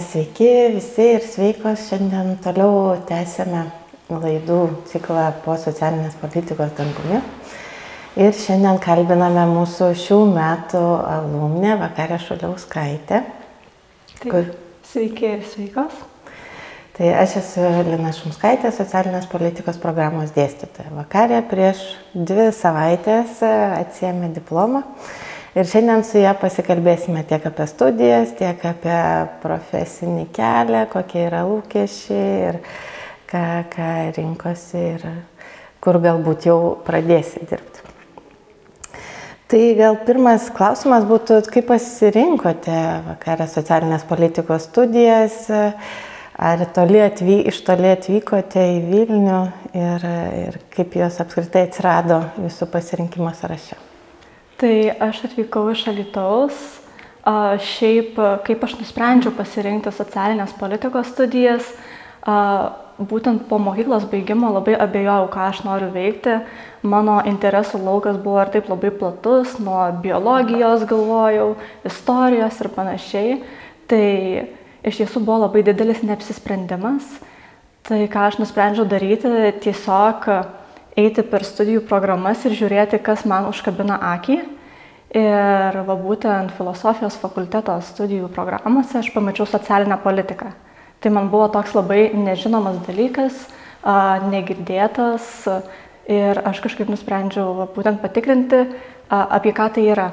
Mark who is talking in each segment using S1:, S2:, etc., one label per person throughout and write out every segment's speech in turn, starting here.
S1: Sveiki visi ir sveikos. Šiandien toliau tęsėme laidų ciklą po socialinės politikos dangumi. Ir šiandien kalbiname mūsų šių metų alumnę Vakarę Šuliauskaitę.
S2: Sveiki ir sveikos.
S1: Tai aš esu Lina Šumskaitė, socialinės politikos programos dėstytoja. Vakarė prieš 2 savaitės atsiėmė diplomą. Ir šiandien su ja pasikalbėsime tiek apie studijas, tiek apie profesinį kelią, kokie yra lūkesčiai ir ką rinkosi ir kur galbūt jau pradėsi dirbti. Tai gal pirmas klausimas būtų, kaip pasirinkote Vakarę socialinės politikos studijas, ar iš toli atvykote į Vilnių ir kaip jos apskritai atsirado jūsų pasirinkimo sąraše?
S2: Tai aš atvykau iš Alytaus. Šiaip, kaip aš nusprendžiau pasirinkti socialinės politikos studijas, būtent po mokyklos baigimo labai abejojau, ką aš noriu veikti. Mano interesų laukas buvo ir taip labai platus, nuo biologijos galvojau, istorijos ir panašiai. Tai iš tiesų buvo labai didelis neapsisprendimas. Tai ką aš nusprendžiau daryti, tiesiog eiti per studijų programas ir žiūrėti, kas man užkabina akį. Ir būtent filosofijos fakulteto studijų programose aš pamačiau socialinę politiką. Tai man buvo toks labai nežinomas dalykas, negirdėtas ir aš kažkaip nusprendžiau būtent patikrinti, apie ką tai yra.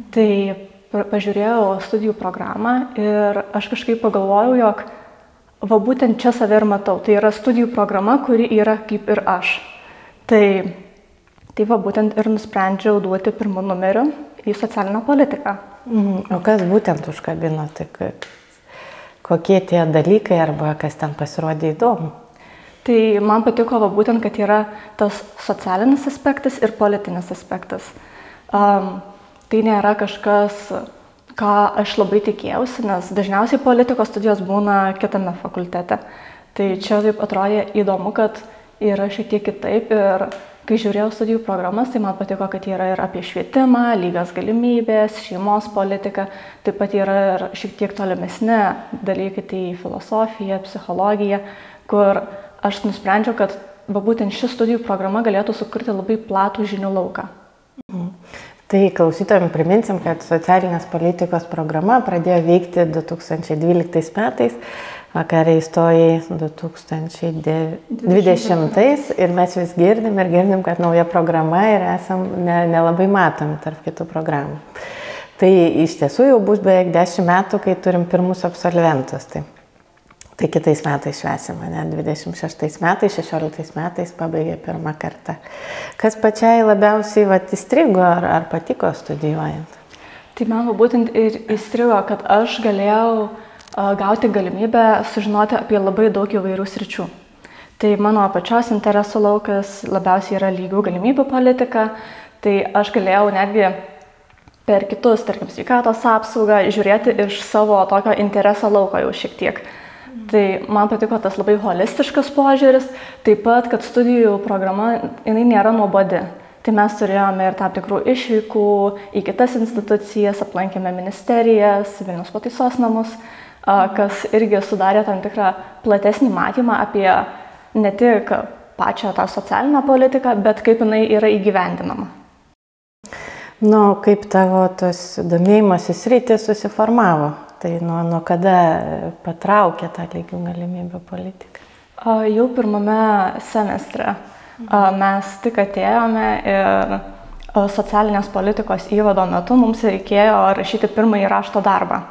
S2: Tai pažiūrėjau studijų programą ir aš kažkaip pagalvojau, jog būtent čia save ir matau. Tai yra studijų programa, kuri yra kaip ir aš. Tai būtent ir nusprendžiau duoti pirmu numeriu į socialinę politiką.
S1: O kas būtent užkabino? Kokie tie dalykai arba kas ten pasirodė įdomu?
S2: Tai man patiko būtent, kad yra tas socialinis aspektas ir politinis aspektas. Tai nėra kažkas, ką aš labai tikėjausi, nes dažniausiai politikos studijos būna kitame fakultete. Tai čia taip atrodė įdomu, kad yra šiek tiek kitaip ir kai žiūrėjau studijų programas, tai man patiko, kad yra ir apie švietimą, lygias galimybės, šeimos politiką, taip pat yra ir šiek tiek tolimesni dalykai, tai filosofija, psichologija, kur aš nusprendžiau, kad būtent ši studijų programa galėtų sukurti labai platų žinių lauką.
S1: Tai klausytojams priminsim, kad socialinės politikos programa pradėjo veikti 2012 metais. Vakarė įstojai 2020 ir mes vis girdim, kad nauja programa ir esam nelabai matomi tarp kitų programų. Tai iš tiesų jau bus beveik 10 metų, kai turim pirmus absolventus. Tai kitais metais švęsime, 26 metais, 16 metais pabaigė pirmą kartą. Kas pačiai labiausiai įstrigo ar patiko studijuojant?
S2: Tai man būtent ir įstrigo, kad aš galėjau gauti galimybę sužinoti apie labai daug įvairių sričių. Tai mano pačios interesų laukas labiausiai yra lygių galimybių politika, tai aš galėjau netgi per kitus, tarkim, sveikatos apsaugą, žiūrėti iš savo tokio intereso lauko jau šiek tiek. Tai man patiko tas labai holistiškas požiūris, taip pat, kad studijų programa jinai nėra nuobodi. Tai mes turėjome ir tam tikrų išvykų į kitas institucijas, aplankėme ministerijas, Vilniaus pataisos namus, kas irgi sudarė tam tikrą platesnį matymą apie ne tik pačią tą socialinę politiką, bet kaip jinai yra įgyvendinama.
S1: Kaip tavo tas domėjimasis sritis susiformavo? Tai nuo kada patraukė tą lygių galimybių politiką?
S2: Jau pirmame semestre. Mes tik atėjome ir socialinės politikos įvado metu mums reikėjo rašyti pirmąjį rašto darbą.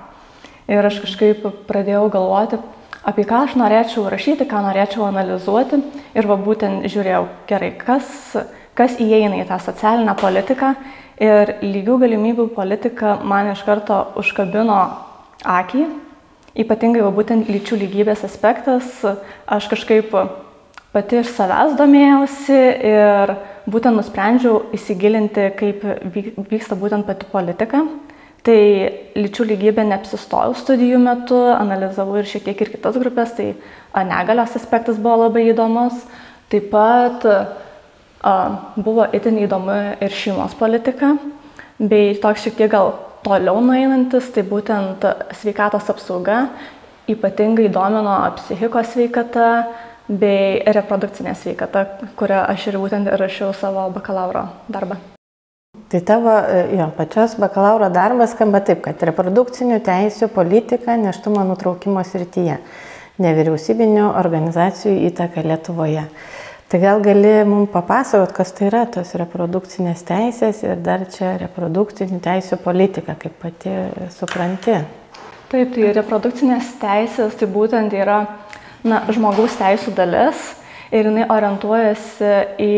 S2: Ir aš kažkaip pradėjau galvoti, apie ką aš norėčiau rašyti, ką norėčiau analizuoti. Ir būtent žiūrėjau, gerai, kas įeina į tą socialinę politiką. Ir lygių galimybių politika man iš karto užkabino akį. Ypatingai būtent lyčių lygybės aspektas. Aš kažkaip pati iš savęs domėjausi ir būtent nusprendžiau įsigilinti, kaip vyksta būtent pati politika. Tai lyčių lygybė neapsistojau studijų metu, analizavau ir šiek tiek ir kitas grupės, tai negalios aspektas buvo labai įdomus. Taip pat buvo itin įdomu ir šeimos politika, bei toks šiek tiek gal toliau nueinantis, tai būtent sveikatos apsauga, ypatingai domino psichikos sveikata bei reprodukcinė sveikata, kurią aš ir būtent rašiau savo bakalauro darbą.
S1: Tai tavo pačios bakalauro darbas skamba taip, kad reprodukcinių teisių politika nėštumo nutraukimo srityje, nevyriausybinių organizacijų įtaka Lietuvoje. Tai gal gali mums papasakot, kas tai yra tos reprodukcinės teisės ir dar čia reprodukcinių teisių politika, kaip pati supranti?
S2: Taip, tai reprodukcinės teisės tai būtent yra žmogaus teisų dalis ir jinai orientuojasi į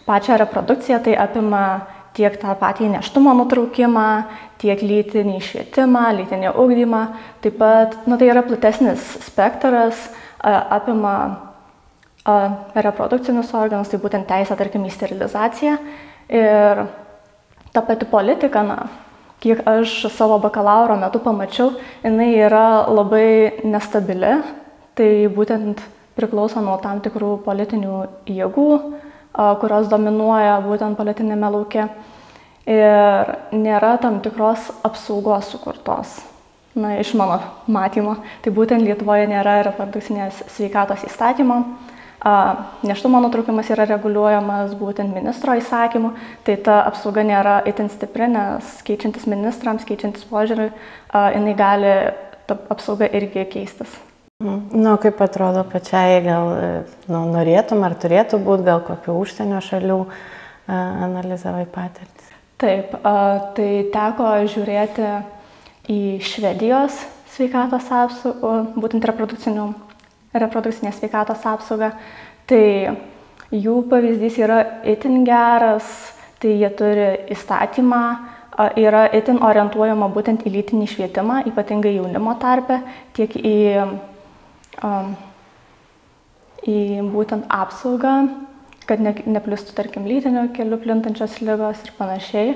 S2: pačią reprodukciją, tai apima tiek tą patį nėštumo nutraukimą, tiek lytinį švietimą, lytinį ugdymą. Taip pat, tai yra platesnis spektras, apima reprodukcinius organus, tai būtent teisę, tarkim, į sterilizaciją. Ir ta pati politika, kiek aš savo bakalauro metu pamačiau, jinai yra labai nestabili, tai būtent priklauso nuo tam tikrų politinių jėgų, kurios dominuoja būtent politinėme lauke ir nėra tam tikros apsaugos sukurtos. Iš mano matymo, tai būtent Lietuvoje nėra reprodukcinės sveikatos įstatymo, nėštumo nutraukimas yra reguliuojamas būtent ministro įsakymu, tai ta apsauga nėra itin stipri, nes keičiantis ministrams, keičiantis požiūriui, jinai gali ta apsauga irgi keistis.
S1: Kaip atrodo pačiai, gal norėtum ar turėtų būti, gal kokių užsienio šalių analizavai patirtis?
S2: Taip, tai teko žiūrėti į Švedijos sveikatos apsaugą, būtent reprodukcinės sveikatos apsaugą. Tai jų pavyzdys yra itin geras, tai jie turi įstatymą, yra itin orientuojama būtent į lytinį švietimą, ypatingai jaunimo tarpe, tiek į būtent apsaugą, kad neplistų, tarkim, lytiniu keliu plintančios ligos ir panašiai.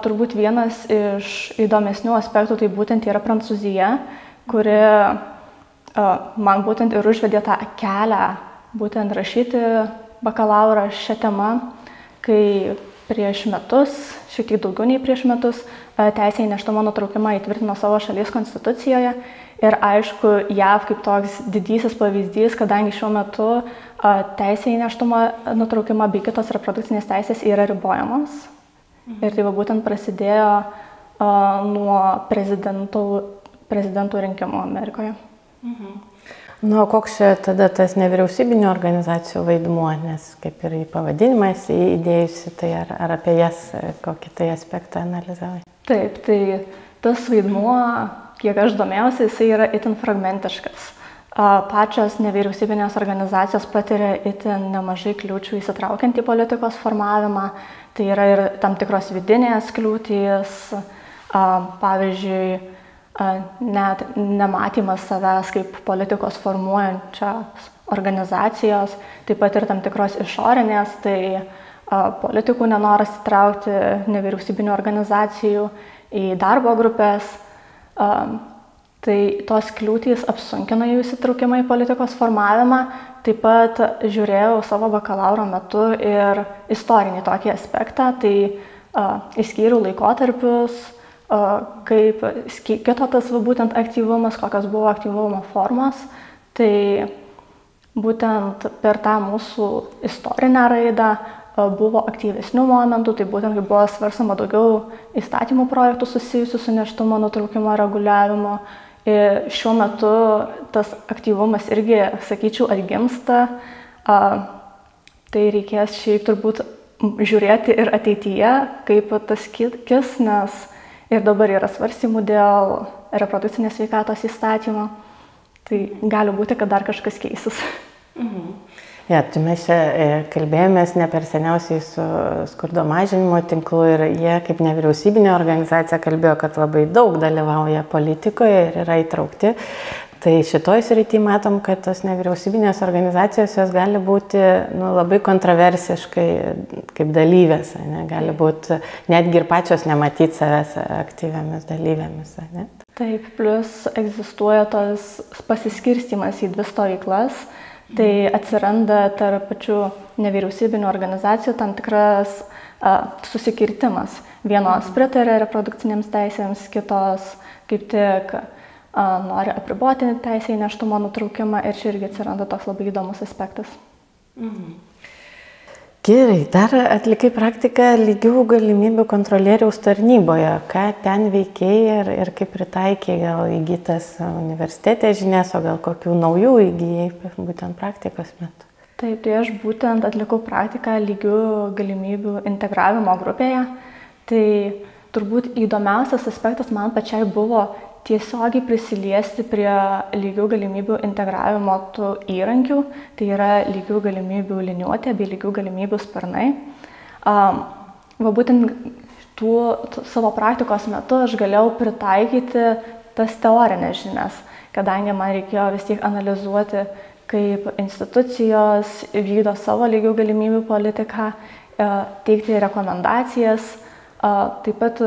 S2: Turbūt vienas iš įdomesnių aspektų tai būtent yra Prancūzija, kuri man būtent ir užvedė tą kelią būtent rašyti bakalaurą šią temą, kai prieš metus, šiek tiek daugiau nei prieš metus, teisė į nėštumo nutraukimą įtvirtino savo šalies konstitucijoje. Ir aišku, JAV kaip toks didysis pavyzdys, kadangi šiuo metu teisė į nėštumo nutraukimą bei kitos reprodukcinės teisės yra ribojamos. Ir tai būtent prasidėjo nuo prezidentų rinkimų Amerikoje.
S1: Koks čia tada tas nevyriausybinių organizacijų vaidmuo, nes kaip ir į pavadinimą įdėjusi, tai ar apie jas kokį tai aspektą analizavai?
S2: Taip, tai tas vaidmuo, kiek aš domėjausi, jisai yra itin fragmentiškas. Pačios nevyriausybinės organizacijos patiria itin nemažai kliūčių įsitraukiant į politikos formavimą. Tai yra ir tam tikros vidinės kliūtys, pavyzdžiui, net nematymas savęs kaip politikos formuojančios organizacijos, taip pat ir tam tikros išorinės, tai politikų nenoras įtraukti nevyriausybinių organizacijų į darbo grupės. Tai tos kliūtys apsunkina jų įsitraukimą į politikos formavimą. Taip pat žiūrėjau savo bakalauro metu ir istorinį tokį aspektą, tai išskyriau laikotarpius, kaip kito tas būtent aktyvumas, kokios buvo aktyvumo formos. Tai būtent per tą mūsų istorinę raidą buvo aktyvesnių momentų, tai būtent kai buvo svarstama daugiau įstatymų projektų susijusių su nėštumo nutraukimo reguliavimu. Ir šiuo metu tas aktyvumas irgi, sakyčiau, atgimsta. Tai reikės šiaip turbūt žiūrėti ir ateityje, kaip tas kis, nes ir dabar yra svarstymų dėl reprodukcinės sveikatos įstatymo. Tai gali būti, kad dar kažkas keisis.
S1: Tai mes čia kalbėjomės ne per seniausiai su skurdo mažinimo tinklu ir jie kaip nevyriausybinė organizacija kalbėjo, kad labai daug dalyvauja politikoje ir yra įtraukti. Tai šitoj srity matom, kad tos nevyriausybinės organizacijos jos gali būti labai kontroversiškai kaip dalyvės, gali būti netgi ir pačios nematyti savęs aktyviamis dalyvėmis.
S2: Taip, plus egzistuoja tas pasiskirstymas į dvi stovyklas. Tai atsiranda tarp pačių nevyriausybinių organizacijų tam tikras susikirtimas. Vienos pritarė reprodukcinėms teisėms, kitos kaip tik nori apriboti teisę į nėštumo nutraukimą ir čia irgi atsiranda toks labai įdomus aspektas.
S1: Gerai, dar atlikai praktiką lygių galimybių kontrolieriaus tarnyboje. Ką ten veikėjai ir kaip pritaikė, gal įgytas universitete žinias, o gal kokių naujų įgyjai būtent praktikos metu?
S2: Taip, tai aš būtent atlikau praktiką lygių galimybių integravimo grupėje. Tai turbūt įdomiausias aspektas man pačiai buvo tiesiogiai prisiliesti prie lygių galimybių integravimo tų įrankių, tai yra lygių galimybių liniuotė bei lygių galimybių sparnai. Būtent savo praktikos metu aš galėjau pritaikyti tas teorinės žinias, kadangi man reikėjo vis tiek analizuoti, kaip institucijos vykdo savo lygių galimybių politiką, teikti rekomendacijas, taip pat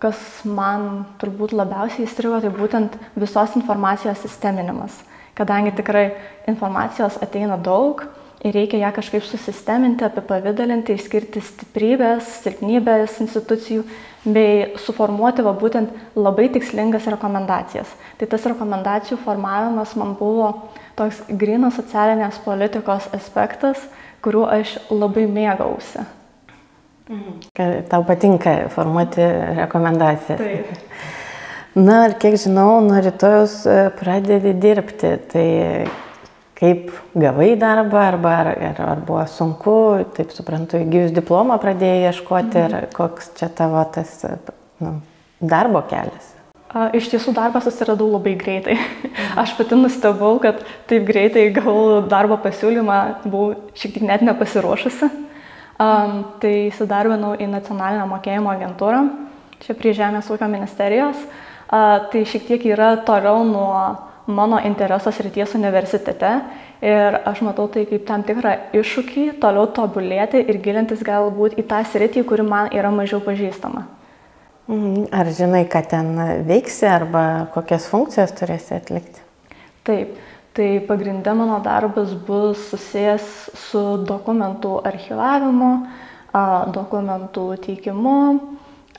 S2: kas man turbūt labiausiai įstrigo, tai būtent visos informacijos sisteminimas. Kadangi tikrai informacijos ateina daug ir reikia ją kažkaip susisteminti, apipavidalinti, išskirti stiprybės, silpnybės institucijų, bei suformuoti būtent labai tikslingas rekomendacijas. Tai tas rekomendacijų formavimas man buvo toks grynas socialinės politikos aspektas, kuriuo aš labai mėgausi.
S1: Tau patinka formuoti rekomendacijas.
S2: Taip.
S1: Na, ir kiek žinau, nuo rytojus pradedi dirbti. Tai kaip gavai darbą, ar buvo sunku, taip suprantu, įgijus diplomą pradėjai ieškoti, ir koks čia tavo tas darbo kelias?
S2: Iš tiesų darbą susiradau labai greitai. Aš pati nustebau, kad taip greitai gavau darbo pasiūlymą, buvau šiek tiek net nepasiruošusi. Tai įsidarbinau į nacionalinę mokėjimo agentūrą, čia prie Žemės ūkio ministerijos. Tai šiek tiek yra toliau nuo mano intereso srities universitete ir aš matau tai kaip tam tikrą iššūkį toliau tobulėti ir gilintis galbūt į tą sritį, kuri man yra mažiau pažįstama.
S1: Ar žinai, ką ten veiksi arba kokias funkcijas turėsi atlikti?
S2: Taip. Tai pagrinde mano darbas bus susijęs su dokumentų archyvavimu, dokumentų teikimu,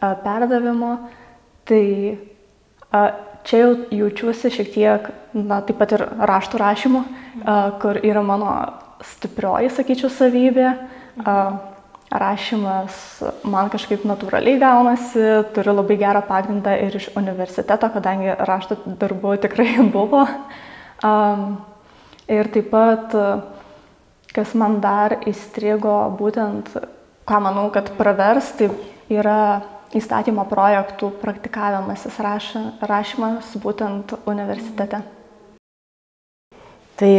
S2: perdavimu. Tai čia jau jaučiuosi šiek tiek, taip pat ir raštų rašymu, kur yra mano stiprioji, sakyčiau, savybė. Rašymas man kažkaip natūraliai gaunasi, turiu labai gerą pagrindą ir iš universiteto, kadangi rašto darbų tikrai buvo. Ir taip pat, kas man dar įstrigo, būtent, ką manau, kad pravers, tai yra įstatymo projektų praktikavimasis rašymas būtent universitete. Tai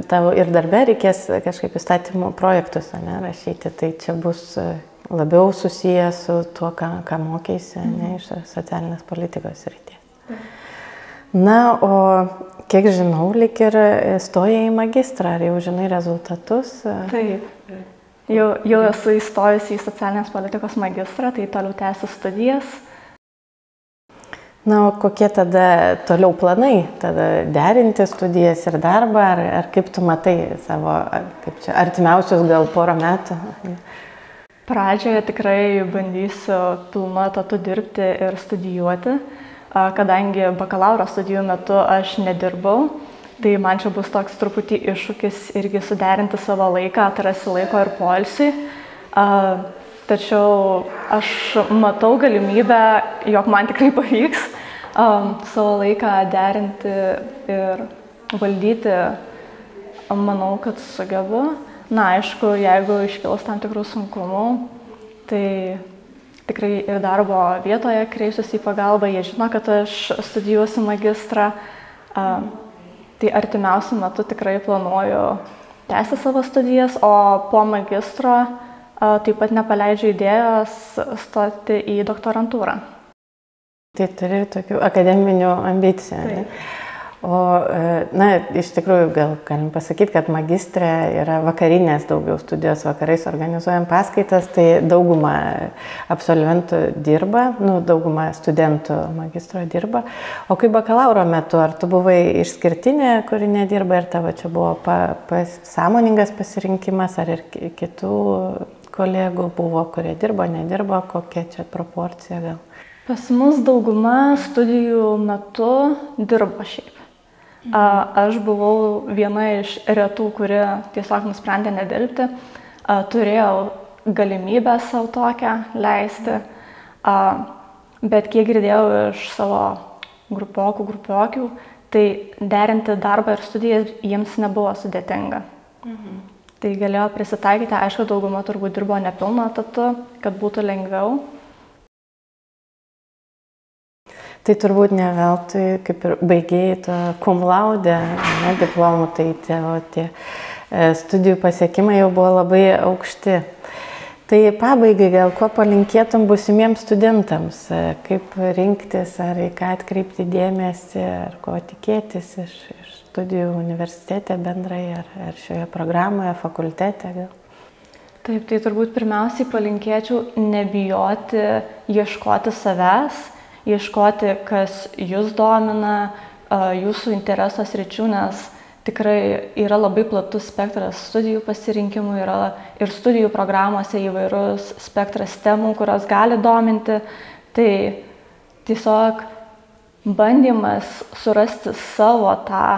S2: tavo ir darbe reikės kažkaip įstatymų projektus rašyti, tai čia bus labiau susiję su tuo, ką mokeisi iš socialinės politikos srities. Na, o kiek žinau, lyg ir stojai į magistrą, ar jau žinai rezultatus? Taip, jau esu įstojusi į socialinės politikos magistrą, tai toliau tęsiu studijas.
S1: Na, o kokie tada toliau planai? Tada derinti studijas ir darbą, ar kaip tu matai savo, kaip čia, artimiausius gal porą metų?
S2: Pradžioje tikrai bandysiu pilnu etatu dirbti ir studijuoti. Kadangi bakalauro studijų metu aš nedirbau, tai man čia bus toks truputį iššūkis irgi suderinti savo laiką, atrasti laiko ir poilsiui. Tačiau aš matau galimybę, jog man tikrai pavyks savo laiką derinti ir valdyti. Manau, kad sugebu. Na, aišku, jeigu iškils tam tikrų sunkumų, tai tikrai ir darbo vietoje kreipsiuosi į pagalbą, jie žino, kad aš studijuosiu magistrą. Tai artimiausiu metu tikrai planuoju tęsti savo studijas, o po magistro taip pat nepaleidžiu idėjos stoti į doktorantūrą.
S1: Tai turi tokių akademinių ambicijų.
S2: Taip.
S1: O, iš tikrųjų, gal galim pasakyti, kad magistrė yra vakarinės daugiau studijos, vakarais organizuojam paskaitas, tai dauguma absolventų dirba, dauguma studentų magistro dirba. O kaip bakalauro metu, ar tu buvai išskirtinė, kuri nedirba, ir tavo čia buvo sąmoningas pasirinkimas, ar ir kitų kolegų buvo, kurie dirbo, nedirbo, kokia čia proporcija gal?
S2: Pas mus dauguma studijų metu dirbo šiaip. Aš buvau viena iš retų, kuri tiesiog nusprendė nedirbti. Turėjau galimybę savo tokią leisti, bet kiek girdėjau iš savo grupiokių, tai derinti darbą ir studijas jiems nebuvo sudėtinga. Tai galėjo prisitaikyti, aišku, dauguma turbūt dirbo nepilnu etatu, kad būtų lengviau.
S1: Tai turbūt ne veltui, kaip ir baigėjai to cum laude diplomų, tai tie studijų pasiekimai jau buvo labai aukšti. Tai pabaigai gal ko palinkėtum būsimiems studentams, kaip rinktis, ar į ką atkreipti dėmesį, ar ko tikėtis iš studijų universitete bendrai, ar šioje programoje, fakultete gal?
S2: Taip, tai turbūt pirmiausiai palinkėčiau nebijoti ieškoti savęs, ieškoti, kas jūs domina, jūsų intereso sričių, nes tikrai yra labai platus spektras studijų pasirinkimų, yra ir studijų programuose įvairus spektras temų, kurios gali dominti. Tai tiesiog bandymas surasti savo tą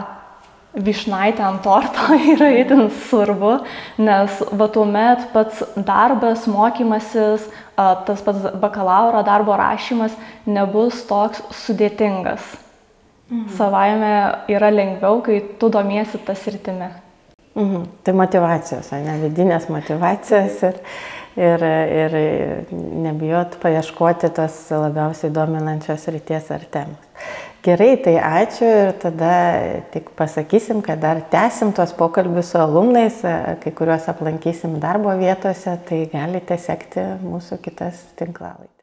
S2: vyšnaitę ant torto yra itin svarbu, nes tuomet pats darbas, mokymasis, tas pats bakalauro darbo rašymas nebus toks sudėtingas. Savaime yra lengviau, kai tu domiesi tą sritimi.
S1: Tai motyvacijos, ne vidinės motyvacijos ir nebijot paieškoti tos labiausiai dominančios srities ar temos. Gerai, tai ačiū ir tada tik pasakysim, kad dar tęsim tuos pokalbius su alumnais, kai kuriuos aplankysim darbo vietose, tai galite sekti mūsų kitas tinklalaides.